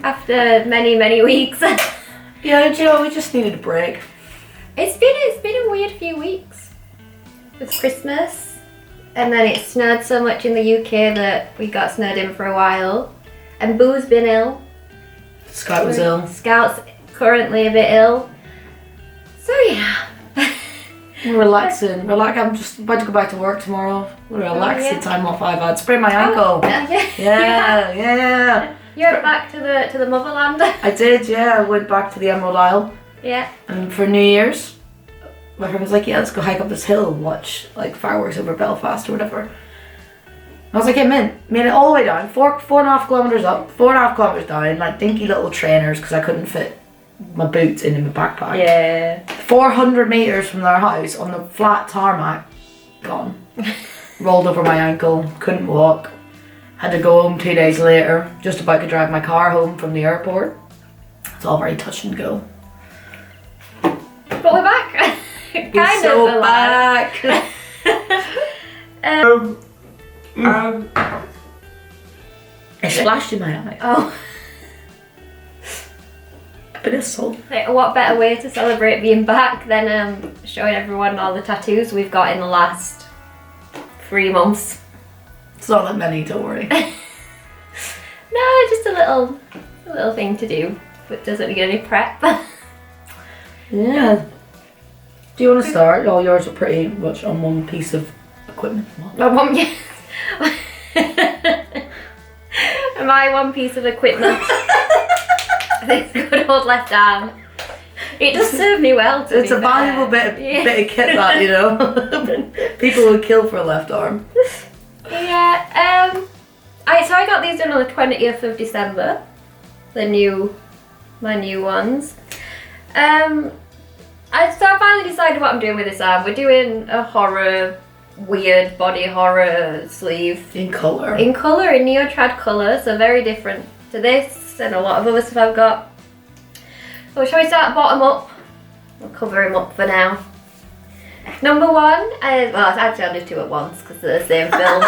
after many weeks. Yeah, do you know, we just needed a break. It's been a weird few weeks. With Christmas, and then it snowed so much in the UK that we got snowed in for a while. And Boo's been ill. Scout was ill. Scout's currently a bit ill. So yeah. Relaxing. I'm just about to go back to work tomorrow. What a relaxing time off I've had. Sprained my ankle. Yeah. You went back to the motherland. I did, yeah. I went back to the Emerald Isle. Yeah. And for New Year's, my friend was like, yeah, let's go hike up this hill and watch like fireworks over Belfast or whatever. I was like, yeah, made it all the way down, 4.5 kilometres up, 4.5 kilometres down, like dinky little trainers because I couldn't fit my boots in my backpack. Yeah. 400 metres from their house on the flat tarmac, gone. Rolled over my ankle, couldn't walk. Had to go home 2 days later, just about to drive my car home from the airport. It's all very touch and go. But we're back. We're so back. It splashed in my eye. Oh. A bit of salt. Like, what better way to celebrate being back than showing everyone all the tattoos we've got in the last 3 months. It's not that many, don't worry. No, just a little thing to do, but doesn't need any prep. Yeah. Do you want to start? All yours are pretty much on one piece of equipment. My one piece of equipment. This good old left arm. It does serve me well. It's a valuable bit of kit, that, you know. People would kill for a left arm. Yeah. So I got these done on the 20th of December. My new ones. I finally decided what I'm doing with this arm. We're doing a weird body horror sleeve. In colour. In neotrad colour, so very different to this and a lot of other stuff I've got. So shall we start bottom up? I'll cover him up for now. Number one, actually I'll do two at once because they're the same film.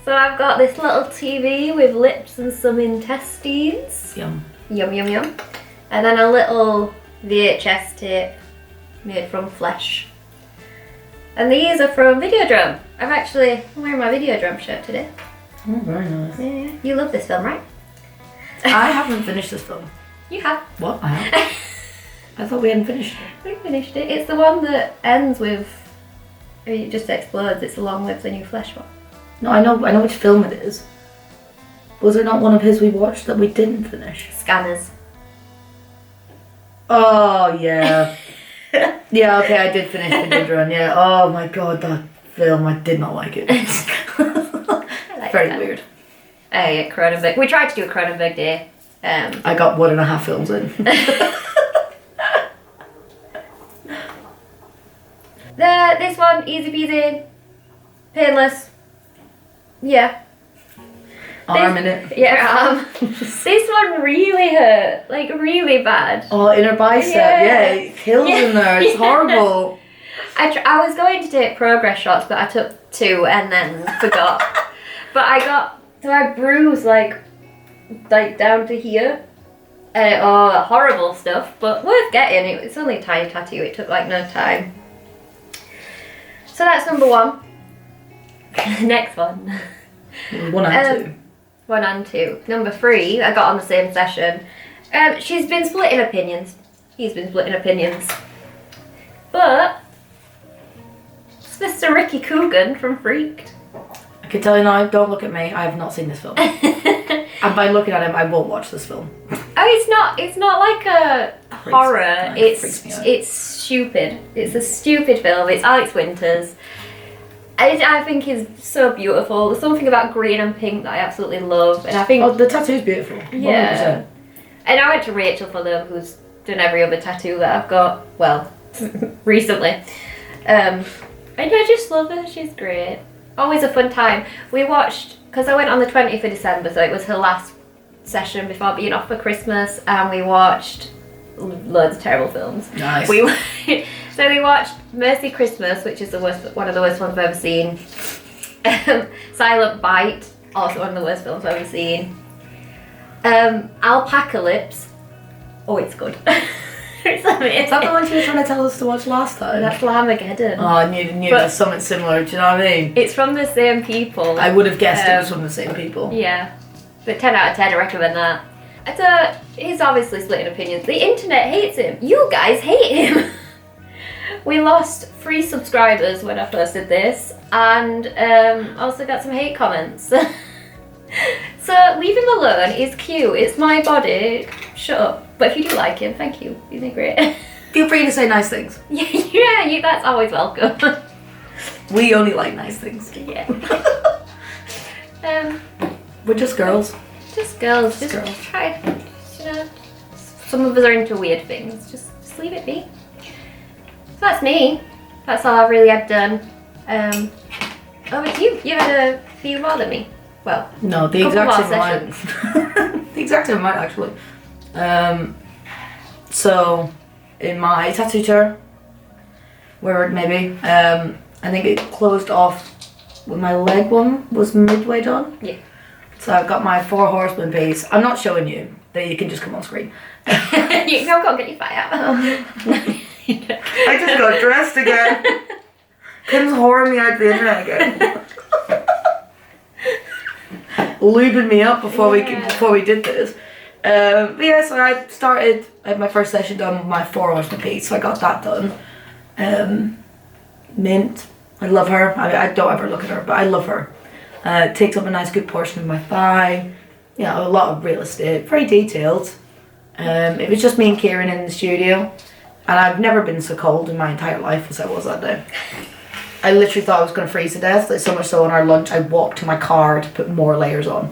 So I've got this little TV with lips and some intestines. Yum. Yum yum yum. And then a little VHS tape made from flesh. And these are from Videodrome. I'm wearing my Videodrome shirt today. Oh, very nice. Yeah, you love this film, right? I haven't finished this film. You have. What? I have? I thought we hadn't finished it. We finished it. It's the one that ends with, it just explodes. It's Long Live the New Flesh one. No, I know which film it is. Was it not one of his we watched that we didn't finish? Scanners. Oh, yeah. Yeah, okay, I did finish Videodrome, yeah. Oh my god, that film, I did not like it. Very weird. Yeah, Cronenberg. We tried to do a Cronenberg day. I got 1.5 films in. This one, easy peasy, painless. Yeah. Arm in it. Yeah, arm. This one really hurt, like really bad. Oh, inner bicep, yeah, it kills in there, it's horrible. I was going to take progress shots, but I took 2 and then forgot. But I bruised like down to here. Horrible stuff, but worth getting. It's only a tiny tattoo, it took like no time. So that's number 1. Next one. 1 and 2. 1 and 2. Number 3, I got on the same session. She's been splitting opinions. He's been splitting opinions. But it's Mr. Ricky Coogan from Freaked. I can tell you now, don't look at me, I have not seen this film. And by looking at him, I won't watch this film. Oh, it's not like a horror. It's stupid. It's a stupid film. It's Alex Winters. I think he's so beautiful. There's something about green and pink that I absolutely love, and I think the tattoo's beautiful. 100%. Yeah. And I went to Rachael for them, who's done every other tattoo that I've got. Well, recently. And I just love her. She's great. Always a fun time. We watched, because I went on the 20th of December, so it was her last session before being off for Christmas, and we watched loads of terrible films. Nice. So we watched Mercy Christmas, which is one of the worst ones I've ever seen. Silent Bite, also one of the worst films I've ever seen. Alpaca lips. Oh, it's good. It's amazing. Is that the one she was trying to tell us to watch last time? That's Lamageddon. Oh, I knew it was something similar, do you know what I mean? It's from the same people. I would have guessed it was from the same people. Yeah. But 10 out of 10, I recommend that. He's obviously splitting opinions. The internet hates him. You guys hate him. We lost 3 subscribers when I first did this, and also got some hate comments. So leave him alone. He's cute. It's my body. Shut up. But if you do like him, thank you. He's great. Feel free to say nice things. Yeah, that's always welcome. We only like nice things. Yeah. We're just girls. Just girls. Just girls. Try. You know, some of us are into weird things. Just leave it be. So that's me. That's all I've really had done. Over to you. You had a few more than me. Well, no, the exact same amount. The exact same amount, actually. So, in my tattoo tour, where maybe, I think it closed off when my leg one was midway done. Yeah. So I've got my 4 Horsemen piece. I'm not showing you. You can just come on screen. You can go and get your fire. I just got dressed again. Kim's whoring me out the internet again. Lubing me up before we did this. But yeah, so I had my first session done with my 4 Horsemen piece, so I got that done. Mint. I love her. I don't ever look at her, but I love her. It takes up a nice good portion of my thigh. You know, a lot of real estate. Very detailed. It was just me and Kieran in the studio, and I've never been so cold in my entire life as I was that day. I literally thought I was going to freeze to death. Like, so much so on our lunch, I walked to my car to put more layers on.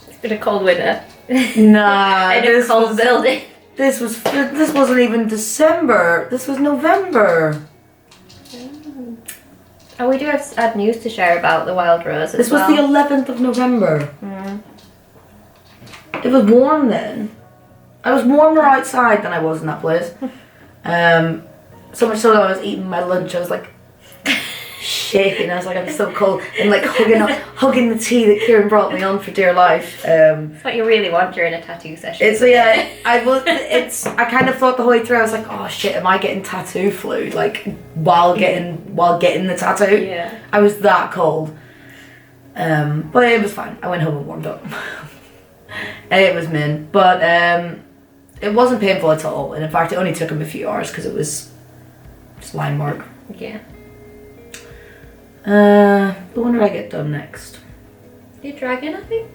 It's been a cold winter. Nah, in a cold building. This wasn't even December. This was November. Oh, we do have news to share about the wild rose. This was the 11th of November. It was warm then. I was warmer outside than I was in that place. So much so that I was eating my lunch, I was like shaking. I was like, I'm so cold, and like hugging the tea that Kieran brought me on for dear life. It's what you really want during a tattoo session. I kind of thought the whole way through. I was like, oh shit, am I getting tattoo flu? Like while getting the tattoo. Yeah. I was that cold. But it was fine. I went home and warmed up. It was min, but it wasn't painful at all. And in fact, it only took him a few hours because it was just line mark. Yeah. But when did I get done next? Your dragon, I think?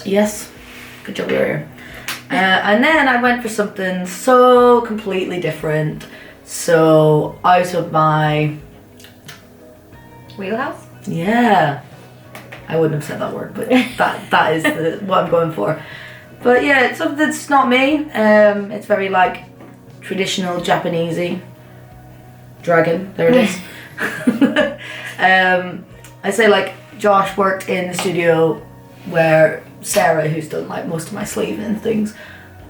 Yes. Good job, you're here. And then I went for something so completely different. So out of my wheelhouse? Yeah. I wouldn't have said that word, but that is what I'm going for. But yeah, it's something that's not me. It's very like traditional Japanesey dragon. There it is. I say like Josh worked in the studio where Sarah, who's done like most of my sleeve and things.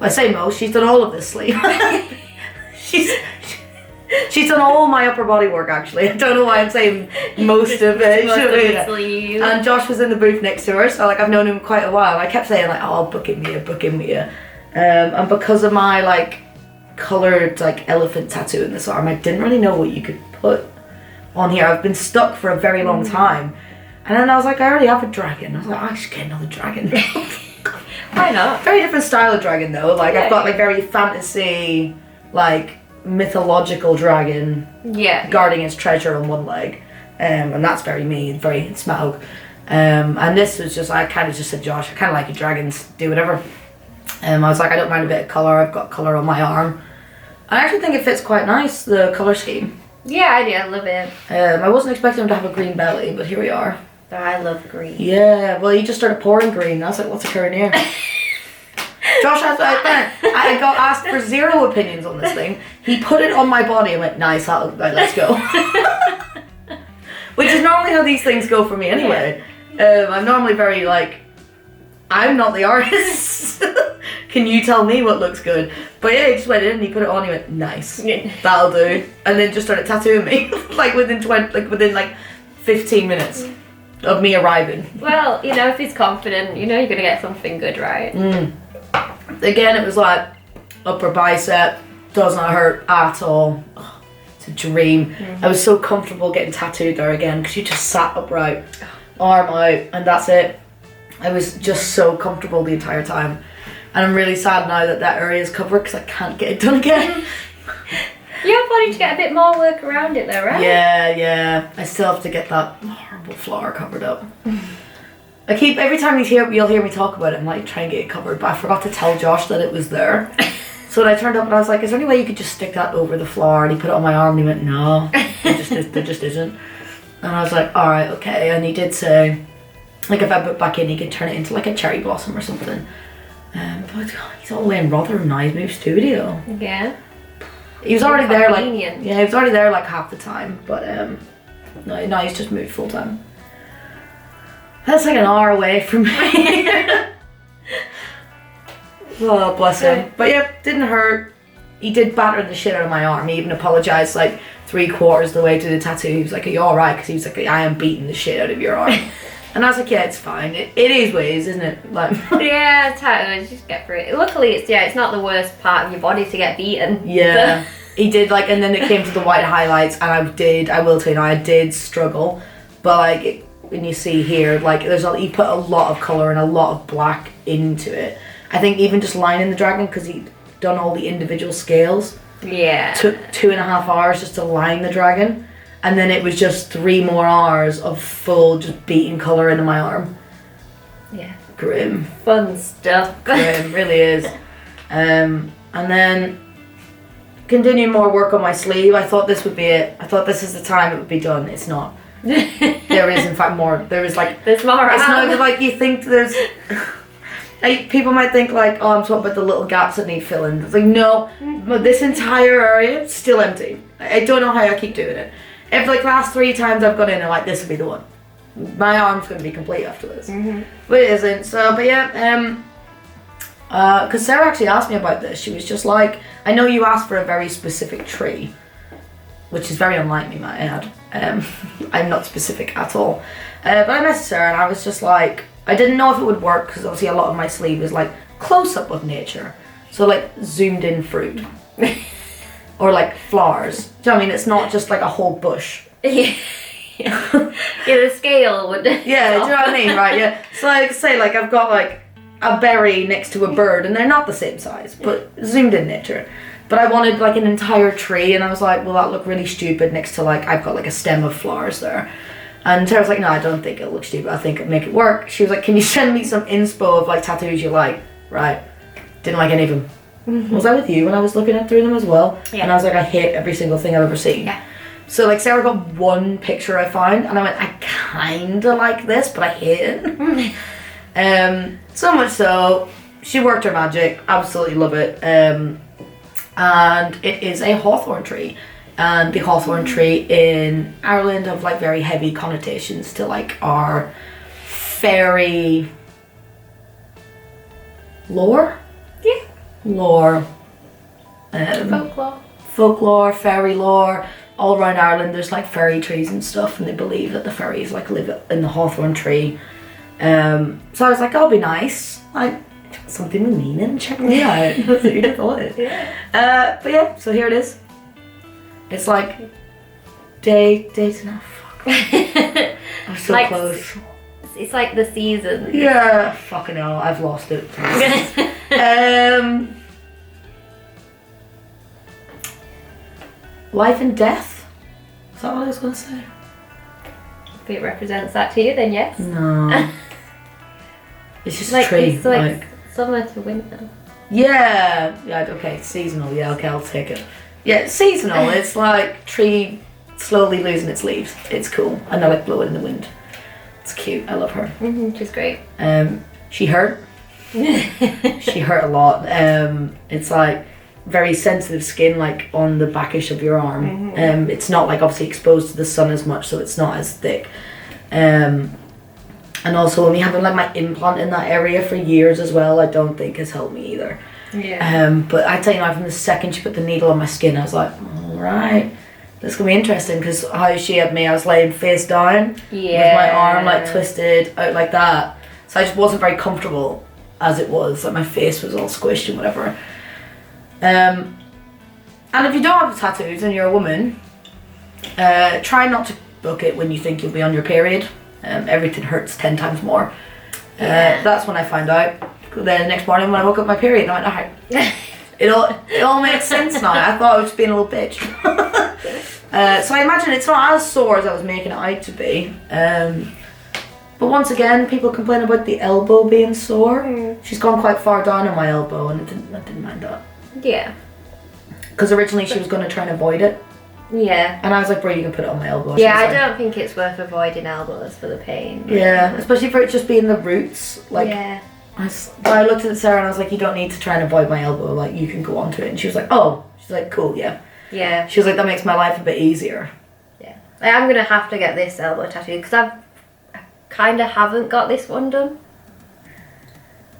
I say most, she's done all of this sleeve. She's done all my upper body work actually. I don't know why I'm saying most of it. Sleeve. And Josh was in the booth next to her, so like I've known him quite a while. I kept saying like, oh, I'll book in with you. And because of my like coloured like elephant tattoo in this arm, I didn't really know what you could put on here. I've been stuck for a very long time. And then I was like, I already have a dragon. I was like, I should get another dragon. Why not? Very different style of dragon though. Like I've got like very fantasy, like mythological dragon guarding its treasure on one leg. And that's very me, very Smaug. And this was just, I kind of just said, Josh, I kind of like your dragons, do whatever. I was like, I don't mind a bit of colour, I've got colour on my arm. I actually think it fits quite nice, the colour scheme. Yeah, I do, I love it. I wasn't expecting him to have a green belly, but here we are. Oh, I love green. Yeah, well, he just started pouring green. I was like, what's occurring here? Josh asked, I got asked for 0 opinions on this thing. He put it on my body and went, nice, let's go. Which is normally how these things go for me anyway. I'm normally very like, I'm not the artist. Can you tell me what looks good? But yeah, he just went in and he put it on. He went, nice, that'll do, and then just started tattooing me like within 15 minutes. of me arriving. Well, you know, if he's confident, you know you're gonna get something good, right? Again, it was like upper bicep, does not hurt at all. Oh, it's a dream. I was so comfortable getting tattooed there again because you just sat upright, arm out, and that's it. I was just so comfortable the entire time. And I'm really sad now that that area is covered because I can't get it done again. You're planning to get a bit more work around it though, right? Yeah. I still have to get that horrible flower covered up. Every time you'll hear me talk about it, I'm like, try and get it covered, but I forgot to tell Josh that it was there. So when I turned up and I was like, is there any way you could just stick that over the flower? And he put it on my arm and he went, no, there just isn't. And I was like, alright, okay. And he did say, like, if I put it back in, he could turn it into like a cherry blossom or something. But he's all the way in Rotherham now. He's moved studio. Yeah. He was already there, like, Convenient. he was already there like half the time, but no, now he's just moved full time. That's like an hour away from me. Oh, bless him. But yeah, didn't hurt. He did batter the shit out of my arm. He even apologized like 3/4 of the way to the tattoo. He was like, are you alright? Because he was like, I am beating the shit out of your arm. And I was like, yeah, it's fine. It is what it is, isn't it? Like, yeah, tattoos, just get through it. Luckily, it's not the worst part of your body to get beaten. yeah. He did, like, and then it came to the white highlights, and I will tell you now, I did struggle. But like, when you see here, like, he put a lot of colour and a lot of black into it. I think even just lining the dragon, because he'd done all the individual scales. Yeah. Took 2.5 hours just to line the dragon. And then it was just 3 more hours of full just beating colour into my arm. Yeah. Grim. Fun stuff. Grim, really is. And then continue more work on my sleeve. I thought this would be it. I thought this is the time it would be done. It's not. There is in fact more. There is like... There's more. It's not like you think there's... Like, people might think like, oh, I'm talking about the little gaps that need filling. It's like, no. But this entire area is still empty. I don't know how I keep doing it. If like last 3 times I've gone in and like, this will be the one. My arm's going to be complete after this. But it isn't. So, but yeah, because Sarah actually asked me about this. She was just like, I know you asked for a very specific tree, which is very unlike me, might I add. I'm not specific at all. But I messaged Sarah and I was just like, I didn't know if it would work because obviously a lot of my sleeve is like close up of nature. So like zoomed in fruit. Or like flowers. Do you know what I mean? It's not just like a whole bush. Yeah, the scale would... Yeah, do you know what I mean? Right, yeah. So like, say like I've got like a berry next to a bird and they're not the same size, but zoomed in nature. But I wanted like an entire tree and I was like, well, that look really stupid next to like, I've got like a stem of flowers there. And Sarah was like, no, I don't think it'll look stupid. I think it'll make it work. She was like, can you send me some inspo of like tattoos you like? Right. Didn't like any of them. Was I with you when I was looking through them as well? Yeah. And I was like, I hate every single thing I've ever seen. Yeah. So like Sarah got one picture I found and I went, I kinda like this, but I hate it. So much so, she worked her magic. Absolutely love it. And it is a hawthorn tree. And the hawthorn tree in Ireland have like very heavy connotations to like our fairy lore? Yeah. Lore. Folklore, fairy lore. All around Ireland there's like fairy trees and stuff and they believe that the fairies like live in the hawthorn tree. So I was like, that'll be nice. Like something with meaning, check me out. That's what you'd have thought. Yeah. But yeah, so here it is. It's like days and a fuck. I'm so like, close. It's like the season. Yeah, fucking hell, I've lost it. Life and death? Is that what I was going to say? If it represents that to you, then yes. No. It's just like, a tree. It's like summer to winter. Yeah, okay, seasonal, yeah, okay, I'll take it. Yeah, seasonal, it's like tree slowly losing its leaves. It's cool. And they're like blowing in the wind. It's cute, I love her. She's great. She hurt. She hurt a lot. It's like very sensitive skin like on the backish of your arm. It's not like obviously exposed to the sun as much, so it's not as thick. And also when we having like my implant in that area for years as well, I don't think has helped me either. Yeah. But I tell you now, from the second she put the needle on my skin, I was like, all right, It's gonna be interesting because how she had me, I was laying face down with my arm like twisted out like that. So I just wasn't very comfortable as it was. Like my face was all squished and whatever. And if you don't have tattoos and you're a woman, try not to book it when you think you'll be on your period. Everything hurts 10 times more. That's when I found out. Then the next morning when I woke up my period, I went, alright. It all makes sense now. I thought I was just being a little bitch. So I imagine it's not as sore as I was making it out to be. But once again, people complain about the elbow being sore. She's gone quite far down on my elbow, and I didn't mind that. Yeah. Because originally she was going to try and avoid it. Yeah. And I was like, bro, you can put it on my elbow. Yeah, I don't think it's worth avoiding elbows for the pain. Yeah, especially for it just being the roots. Like, yeah. I looked at Sarah and I was like, you don't need to try and avoid my elbow. Like, you can go onto it. And she was like, oh. She's like, cool, yeah. Yeah. She was like, that makes my life a bit easier. Yeah. I'm going to have to get this elbow tattoo because I kind of haven't got this one done.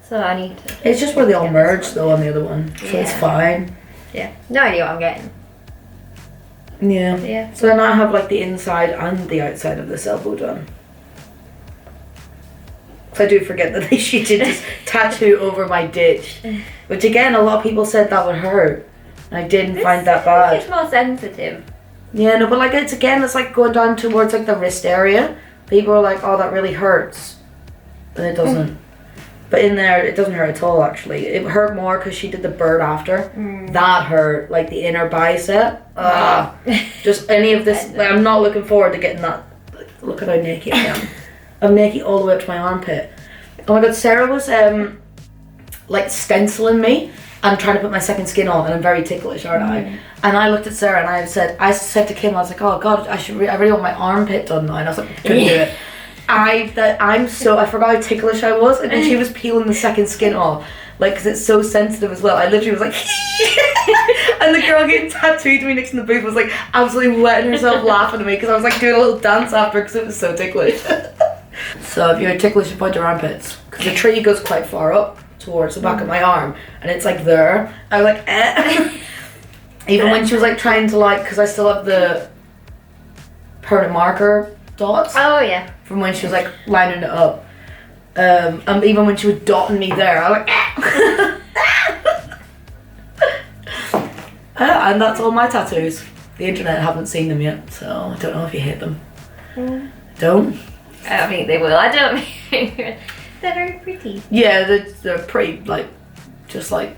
So I need to... It's just where they all merge though on the other one. So it's fine. Yeah. No idea what I'm getting. Yeah. Yeah. So then I have like the inside and the outside of this elbow done. So I do forget that she did this tattoo over my ditch. Which again, a lot of people said that would hurt. And I didn't find that bad. It's more sensitive. Yeah, no, but like it's like going down towards like the wrist area. People are like, oh, that really hurts. And it doesn't. But in there, it doesn't hurt at all, actually. It hurt more because she did the bird after. That hurt, like the inner bicep. Just any of this. Like, I'm not looking forward to getting that. Look at how naked I am. I'm naked all the way up to my armpit. Oh my god, Sarah was like stenciling me and trying to put my second skin on, and I'm very ticklish, aren't I? And I looked at Sarah and I said to Kim, I was like, oh god, I really want my armpit done now. And I was like, I couldn't do it. I forgot how ticklish I was, and then she was peeling the second skin off, like, because it's so sensitive as well. I literally was like, and the girl getting tattooed to me next in the booth was like absolutely wetting herself laughing at me because I was like doing a little dance after because it was so ticklish. So if you're ticklish, you point your armpits, because the tree goes quite far up towards the back of my arm, and it's like there. I was like, eh. Even when she was like trying to like, because I still have the permanent marker dots. Oh yeah. From when she was like lining it up. And even when she was dotting me there, I was like, and that's all my tattoos. The internet haven't seen them yet, so I don't know if you hate them. Don't? I don't think they will. I don't think they're very pretty. Yeah, they're pretty, like, just like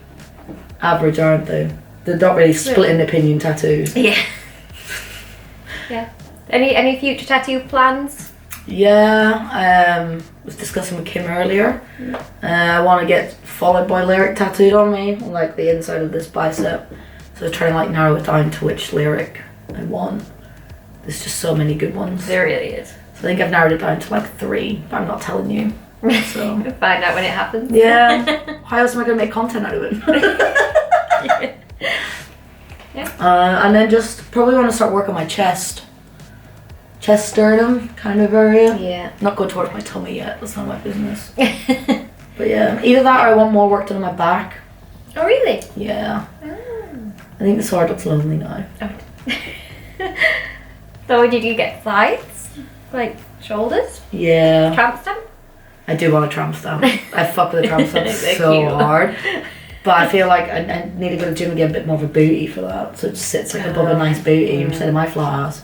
average, aren't they? They're not really splitting opinion tattoos. Yeah. Yeah. Any future tattoo plans? Yeah, I was discussing with Kim earlier. I want to get Fall Out Boy lyric tattooed on me, on like the inside of this bicep. So I was trying to like narrow it down to which lyric I want. There's just so many good ones. There really is. So I think I've narrowed it down to like 3, but I'm not telling you. So you'll find out when it happens. Yeah. How else am I going to make content out of it? Yeah. And then just probably want to start working my chest sternum kind of area. Yeah. Not go towards my tummy yet. That's not my business. But yeah, either that or I want more work done on my back. Oh really? Yeah. Oh. I think the sword looks lovely now. Oh. So did you get sides? Like shoulders? Yeah. Tramp stamp? I do want a tramp stamp. I fuck with a tramp stamp so cute. Hard. But I feel like I need to go to the gym and get a bit more of a booty for that. So it just sits like above a nice booty instead of my flat ass.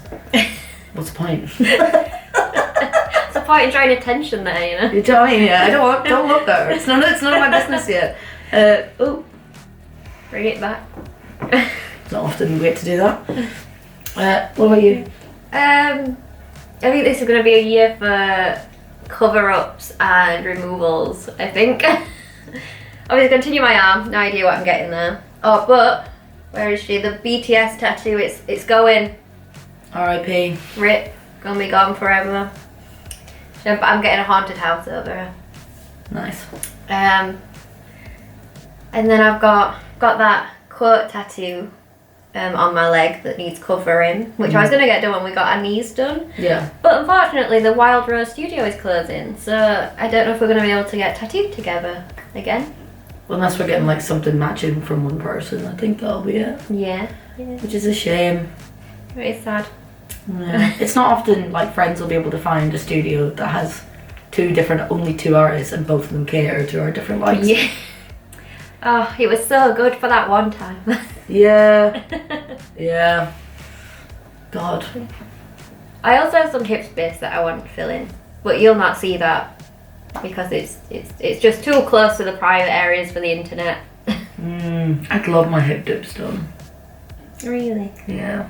What's the point? What's the point in drawing attention there, you know? You know what I mean? Yeah, don't look there. It's none of my business yet. Oh. Bring it back. It's not often we get to do that. What about you? I think this is going to be a year for cover-ups and removals, I think. I'm going to continue my arm, no idea what I'm getting there. Oh, but, where is she? The BTS tattoo, it's going. R.I.P. Rip, gonna be gone forever. But I'm getting a haunted house over her. Nice. And then I've got that quote tattoo on my leg that needs covering, which I was gonna get done when we got our knees done. Yeah. But unfortunately, the Wild Rose studio is closing, so I don't know if we're gonna be able to get tattooed together again. Well, unless we're getting like something matching from one person, I think that'll be it. Yeah. Which is a shame. It's sad. Yeah. It's not often like friends will be able to find a studio that has only two artists and both of them cater to our different likes. Yeah. Oh, it was so good for that one time. Yeah. Yeah. God. I also have some hip space that I want to fill in, but you'll not see that because it's just too close to the private areas for the internet. I'd love my hip dips done. Really? Yeah.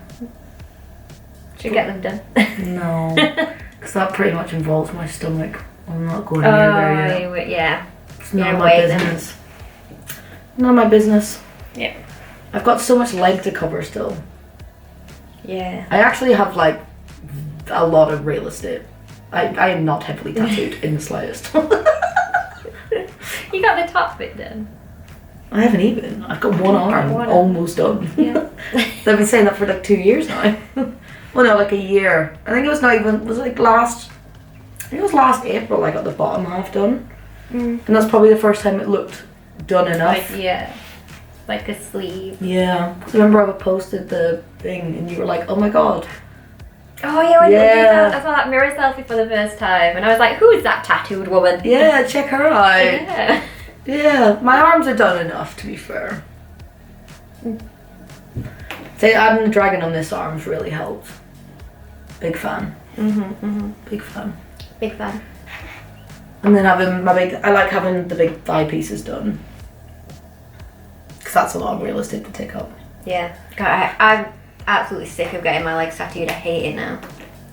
Should get them done. No. Because that pretty much involves my stomach. I'm not going near there yet. Yeah. It's none of my business. None of my business. Yeah. I've got so much leg to cover still. Yeah. I actually have like a lot of real estate. I am not heavily tattooed in the slightest. You got the top bit done. I haven't even. I've got one arm almost done. Yeah. I've been saying that for like 2 years now. Well, no, like a year. I think it was not even. Was it like last? I think it was last April. I got the bottom half done, and that's probably the first time it looked done enough. Like a sleeve. Yeah. 'Cause I remember I posted the thing, and you were like, "Oh my god." Oh yeah, when I saw that mirror selfie for the first time, and I was like, "Who is that tattooed woman?" Yeah, check her out. Yeah. Yeah, my arms are done enough, to be fair. Say, adding the dragon on this arm's really helped. Big fan. Big fan. Big fan. And then having I like having the big thigh pieces done. Because that's a lot of real estate to take up. Yeah. God, I'm absolutely sick of getting my legs tattooed. I hate it now.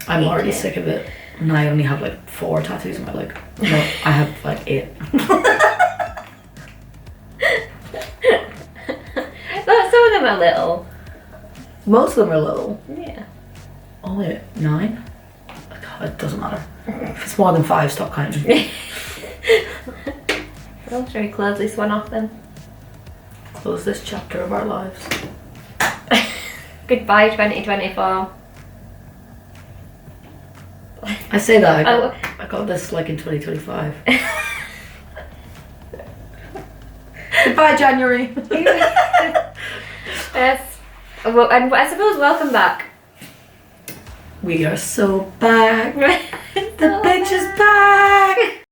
I'm already sick of it. And I only have like 4 tattoos on my leg. No, I have like 8. Some of them are little. Most of them are little. Yeah. Oh wait, 9? God, it doesn't matter. If it's more than 5, stop counting. Well, shall we close this one off then? Close this chapter of our lives. Goodbye 2024. I say that, I got this like in 2025. Goodbye, January. Yes. Well, and I suppose welcome back. We are so back. The So bitch is back.